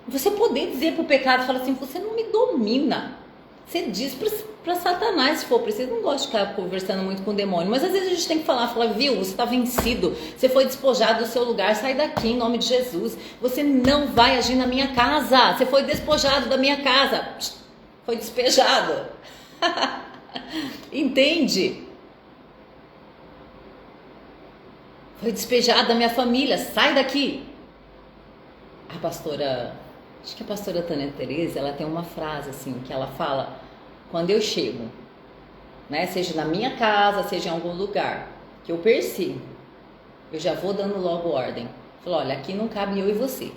Você poder dizer para o pecado, falar assim, você não me domina. Você diz para Satanás, se for preciso. Eu não gosto de ficar conversando muito com o demônio, mas às vezes a gente tem que falar, viu, você está vencido, você foi despojado do seu lugar, sai daqui em nome de Jesus. Você não vai agir na minha casa, você foi despojado da minha casa, foi despejado. Entende? Foi despejado da minha família, sai daqui. A pastora, acho que a pastora Tânia Tereza, ela tem uma frase assim, que ela fala, quando eu chego, né, seja na minha casa, seja em algum lugar, que eu persigo, eu já vou dando logo ordem. Falo, olha, aqui não cabe eu e você.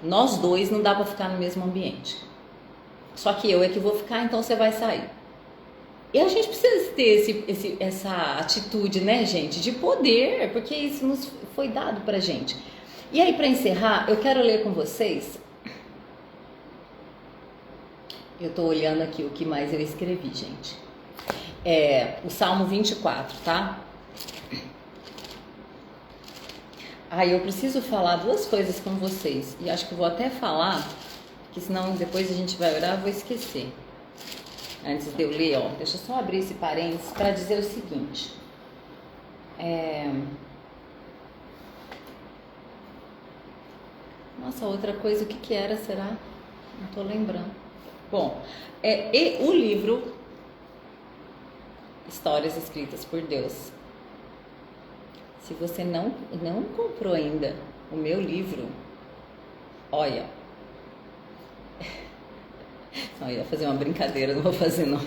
Nós dois não dá para ficar no mesmo ambiente. Só que eu é que vou ficar, então você vai sair. E a gente precisa ter essa atitude, né, gente, de poder, porque isso nos foi dado pra gente. E aí, para encerrar, eu quero ler com vocês. Eu tô olhando aqui o que mais eu escrevi, gente. O Salmo 24, tá? Eu preciso falar duas coisas com vocês. E acho que eu vou até falar, que senão depois a gente vai orar, eu vou esquecer. Antes de eu ler, ó, deixa eu só abrir esse parênteses para dizer o seguinte. Nossa, outra coisa, o que era, será? Não tô lembrando. Bom, e o livro Histórias Escritas por Deus. Se você não comprou ainda o meu livro, olha, eu ia fazer uma brincadeira, não vou fazer não.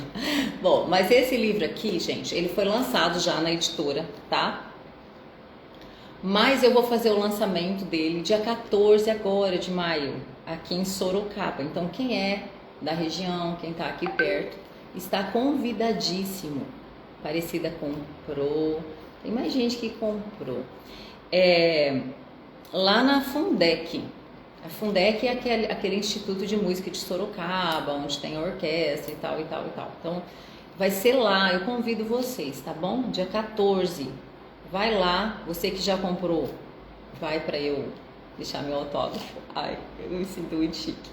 Bom, mas esse livro aqui, gente, ele foi lançado já na editora, tá? Mas eu vou fazer o lançamento dele dia 14 agora de maio, aqui em Sorocaba. Então quem é da região, quem tá aqui perto, está convidadíssimo. Parecida comprou, tem mais gente que comprou. Lá na Fundec. A Fundec é aquele instituto de música de Sorocaba, onde tem a orquestra e tal, e tal, e tal. Então, vai ser lá, eu convido vocês, tá bom? Dia 14, vai lá, você que já comprou, vai pra eu deixar meu autógrafo. Ai, eu me sinto muito chique.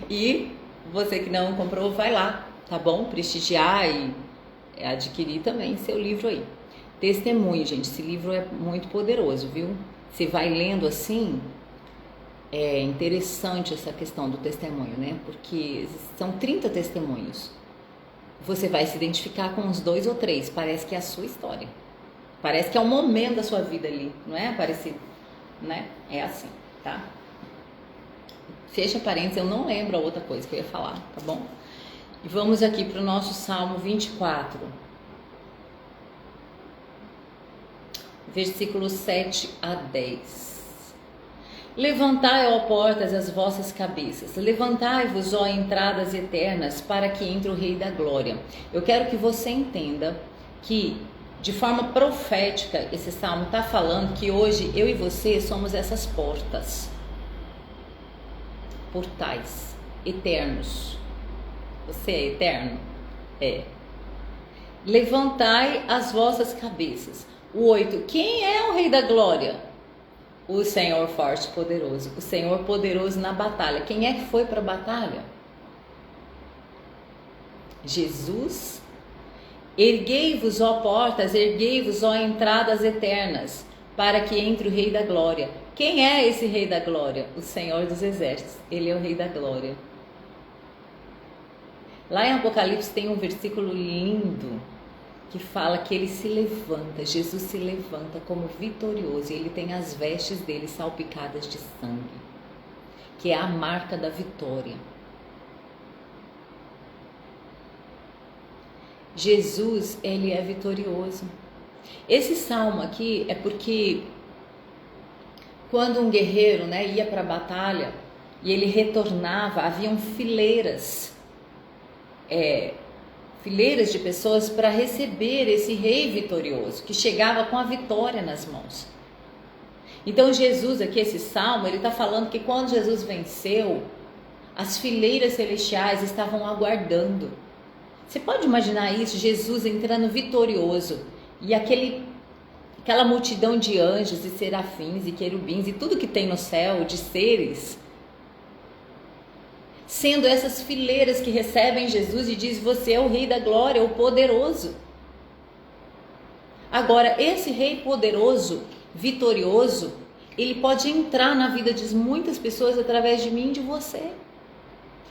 E você que não comprou, vai lá, tá bom? Prestigiar e adquirir também seu livro aí. Testemunho, gente, esse livro é muito poderoso, viu? Você vai lendo assim... É interessante essa questão do testemunho, né? Porque são 30 testemunhos. Você vai se identificar com uns 2 ou 3. Parece que é a sua história. Parece que é um momento da sua vida ali. Não é parecido? Né? É assim, tá? Fecha parênteses, eu não lembro a outra coisa que eu ia falar, tá bom? E vamos aqui para o nosso Salmo 24. Versículos 7 a 10. Levantai, ó portas, as vossas cabeças, levantai-vos, ó entradas eternas, para que entre o Rei da Glória. Eu quero que você entenda que, de forma profética, esse salmo está falando que hoje eu e você somos essas portas, portais eternos. Você é eterno? É. Levantai as vossas cabeças. O 8, quem é o Rei da Glória? O Senhor forte e poderoso, o Senhor poderoso na batalha. Quem é que foi para a batalha? Jesus. Erguei-vos, ó portas, erguei-vos, ó entradas eternas. para que entre o Rei da Glória. Quem é esse Rei da Glória? O Senhor dos Exércitos. Ele é o Rei da Glória. Lá em Apocalipse tem um versículo lindo que fala que ele se levanta, Jesus se levanta como vitorioso e ele tem as vestes dele salpicadas de sangue, que é a marca da vitória. Jesus, ele é vitorioso. Esse salmo aqui é porque quando um guerreiro, ia para a batalha e ele retornava, haviam fileiras de pessoas para receber esse rei vitorioso, que chegava com a vitória nas mãos. Então Jesus aqui, esse salmo, ele está falando que quando Jesus venceu, as fileiras celestiais estavam aguardando. Você pode imaginar isso? Jesus entrando vitorioso e aquela multidão de anjos e serafins e querubins e tudo que tem no céu, de seres, sendo essas fileiras que recebem Jesus e diz: você é o Rei da Glória, o poderoso. Agora, esse Rei poderoso, vitorioso, ele pode entrar na vida de muitas pessoas através de mim e de você.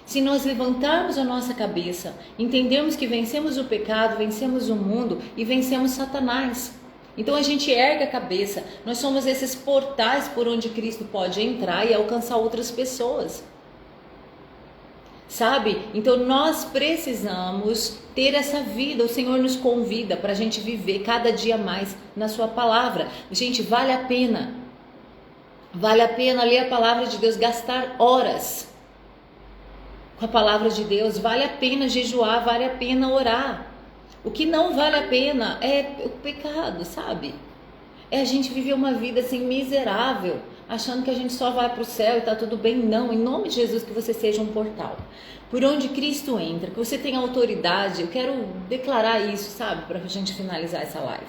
Se nós levantarmos a nossa cabeça, entendermos que vencemos o pecado, vencemos o mundo e vencemos Satanás. Então a gente ergue a cabeça, nós somos esses portais por onde Cristo pode entrar e alcançar outras pessoas. Sabe? Então nós precisamos ter essa vida, o Senhor nos convida para a gente viver cada dia mais na sua palavra. Gente, vale a pena ler a palavra de Deus, gastar horas com a palavra de Deus, vale a pena jejuar, vale a pena orar. O que não vale a pena é o pecado, sabe? É a gente viver uma vida assim miserável, achando que a gente só vai para o céu e está tudo bem. Não, em nome de Jesus, que você seja um portal por onde Cristo entra, que você tenha autoridade. Eu quero declarar isso, sabe, para a gente finalizar essa live.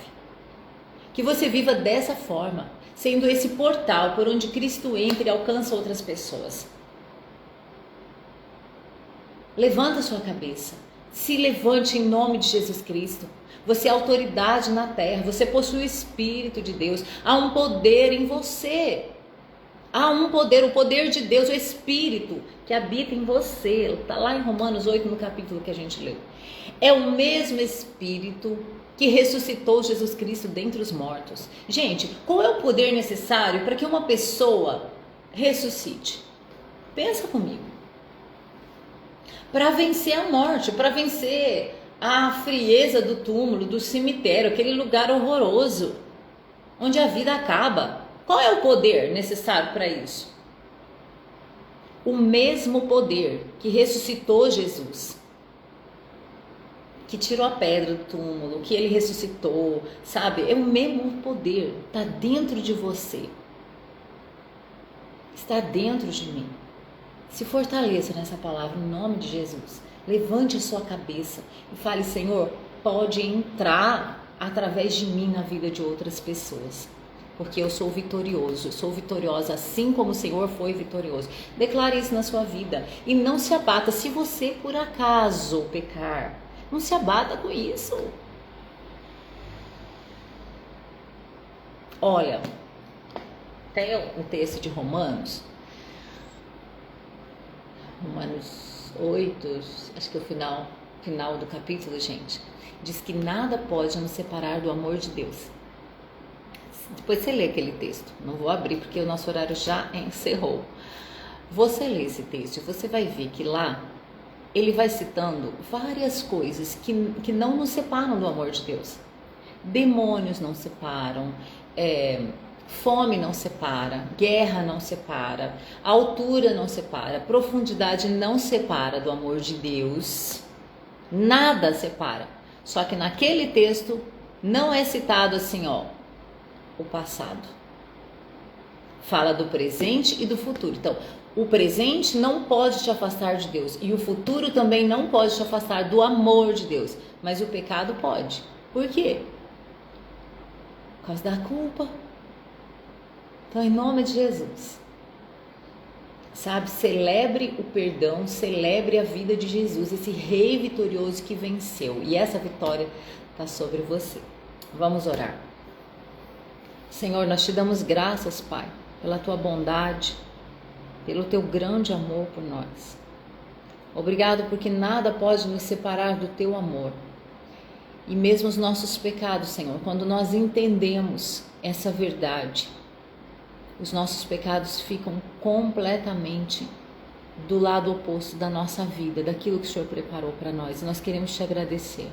Que você viva dessa forma, sendo esse portal por onde Cristo entra e alcança outras pessoas. Levanta a sua cabeça, se levante em nome de Jesus Cristo. Você é autoridade na terra, você possui o Espírito de Deus, há um poder em você. Há um poder, o poder de Deus, o Espírito que habita em você. Está lá em Romanos 8, no capítulo que a gente leu. É o mesmo Espírito que ressuscitou Jesus Cristo dentre os mortos. Gente, qual é o poder necessário para que uma pessoa ressuscite? Pensa comigo. Para vencer a morte, para vencer a frieza do túmulo, do cemitério, aquele lugar horroroso, onde a vida acaba. Qual é o poder necessário para isso? O mesmo poder que ressuscitou Jesus, que tirou a pedra do túmulo, que ele ressuscitou, sabe? É o mesmo poder, está dentro de você, está dentro de mim. Se fortaleça nessa palavra, em nome de Jesus. Levante a sua cabeça e fale: Senhor, pode entrar através de mim na vida de outras pessoas, porque eu sou vitorioso, eu sou vitoriosa assim como o Senhor foi vitorioso. Declare isso na sua vida e não se abata. Se você por acaso pecar, não se abata com isso. Olha, tem um texto de Romanos 8, acho que é o final do capítulo, gente, diz que nada pode nos separar do amor de Deus. Depois você lê aquele texto, não vou abrir porque o nosso horário já encerrou. Você lê esse texto e você vai ver que lá ele vai citando várias coisas que não nos separam do amor de Deus. Demônios não separam, fome não separa, guerra não separa, altura não separa, profundidade não separa do amor de Deus, nada separa. Só que naquele texto não é citado assim, o passado. Fala do presente e do futuro. Então, o presente não pode te afastar de Deus e o futuro também não pode te afastar do amor de Deus, mas o pecado pode. Por quê? Por causa da culpa. Então, em nome de Jesus, sabe, celebre o perdão, celebre a vida de Jesus, esse rei vitorioso que venceu. E essa vitória está sobre você. Vamos orar. Senhor, nós te damos graças, Pai, pela tua bondade, pelo teu grande amor por nós. Obrigado porque nada pode nos separar do teu amor. E mesmo os nossos pecados, Senhor, quando nós entendemos essa verdade, os nossos pecados ficam completamente do lado oposto da nossa vida, daquilo que o Senhor preparou para nós. E nós queremos te agradecer.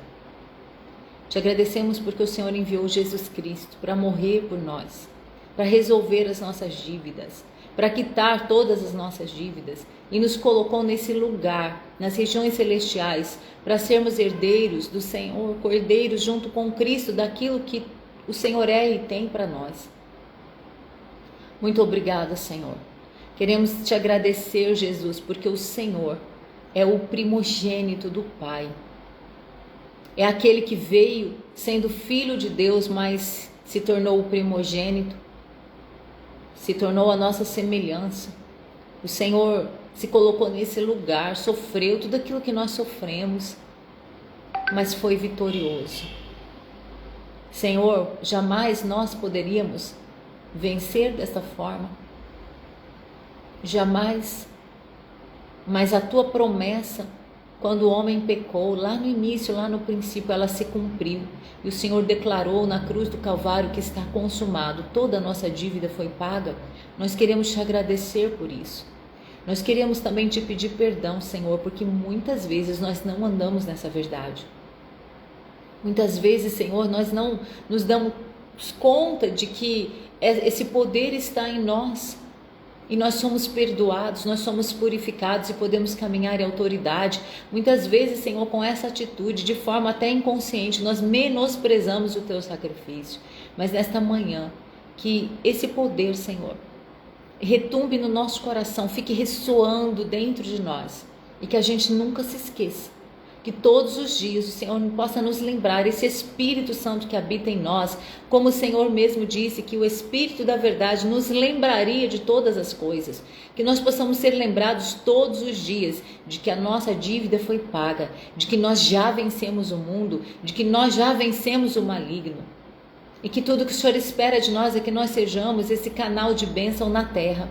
Te agradecemos porque o Senhor enviou Jesus Cristo para morrer por nós, para resolver as nossas dívidas, para quitar todas as nossas dívidas e nos colocou nesse lugar, nas regiões celestiais, para sermos herdeiros do Senhor, herdeiros junto com Cristo daquilo que o Senhor é e tem para nós. Muito obrigada, Senhor. Queremos te agradecer, Jesus, porque o Senhor é o primogênito do Pai. É aquele que veio sendo filho de Deus, mas se tornou o primogênito, se tornou a nossa semelhança. O Senhor se colocou nesse lugar, sofreu tudo aquilo que nós sofremos, mas foi vitorioso. Senhor, jamais nós poderíamos vencer desta forma, jamais, mas a tua promessa, quando o homem pecou, lá no início, lá no princípio, ela se cumpriu. E o Senhor declarou na cruz do Calvário que está consumado. Toda a nossa dívida foi paga. Nós queremos te agradecer por isso. Nós queremos também te pedir perdão, Senhor, porque muitas vezes nós não andamos nessa verdade. Muitas vezes, Senhor, nós não nos damos conta de que esse poder está em nós. E nós somos perdoados, nós somos purificados e podemos caminhar em autoridade. Muitas vezes, Senhor, com essa atitude, de forma até inconsciente, nós menosprezamos o teu sacrifício. Mas nesta manhã, que esse poder, Senhor, retumbe no nosso coração, fique ressoando dentro de nós. E que a gente nunca se esqueça. Que todos os dias o Senhor possa nos lembrar, esse Espírito Santo que habita em nós, como o Senhor mesmo disse, que o Espírito da verdade nos lembraria de todas as coisas, que nós possamos ser lembrados todos os dias de que a nossa dívida foi paga, de que nós já vencemos o mundo, de que nós já vencemos o maligno, e que tudo que o Senhor espera de nós é que nós sejamos esse canal de bênção na terra,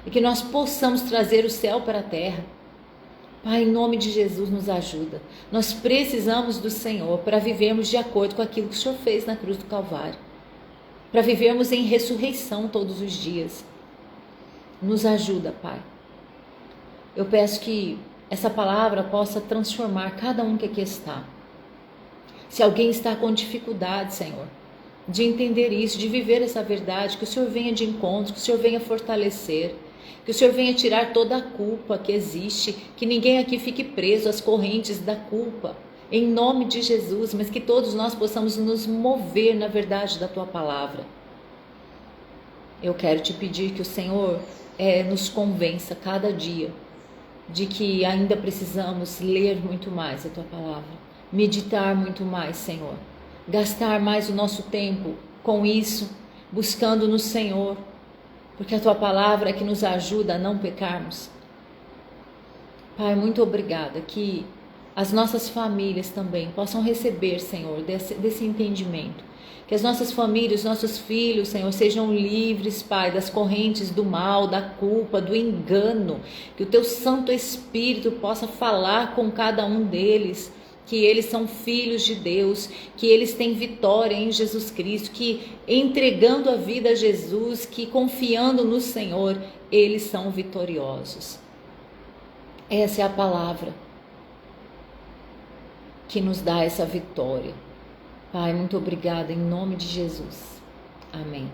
e que nós possamos trazer o céu para a terra. Pai, em nome de Jesus, nos ajuda. Nós precisamos do Senhor para vivermos de acordo com aquilo que o Senhor fez na cruz do Calvário. Para vivermos em ressurreição todos os dias. Nos ajuda, Pai. Eu peço que essa palavra possa transformar cada um que aqui está. Se alguém está com dificuldade, Senhor, de entender isso, de viver essa verdade, que o Senhor venha de encontro, que o Senhor venha fortalecer. Que o Senhor venha tirar toda a culpa que existe, que ninguém aqui fique preso às correntes da culpa, em nome de Jesus, mas que todos nós possamos nos mover na verdade da Tua Palavra. Eu quero te pedir que o Senhor nos convença cada dia de que ainda precisamos ler muito mais a Tua Palavra, meditar muito mais, Senhor, gastar mais o nosso tempo com isso, buscando no Senhor, porque a Tua Palavra é que nos ajuda a não pecarmos. Pai, muito obrigada, que as nossas famílias também possam receber, Senhor, desse entendimento. Que as nossas famílias, os nossos filhos, Senhor, sejam livres, Pai, das correntes do mal, da culpa, do engano. Que o Teu Santo Espírito possa falar com cada um deles, que eles são filhos de Deus, que eles têm vitória em Jesus Cristo, que entregando a vida a Jesus, que confiando no Senhor, eles são vitoriosos. Essa é a palavra que nos dá essa vitória. Pai, muito obrigada em nome de Jesus. Amém.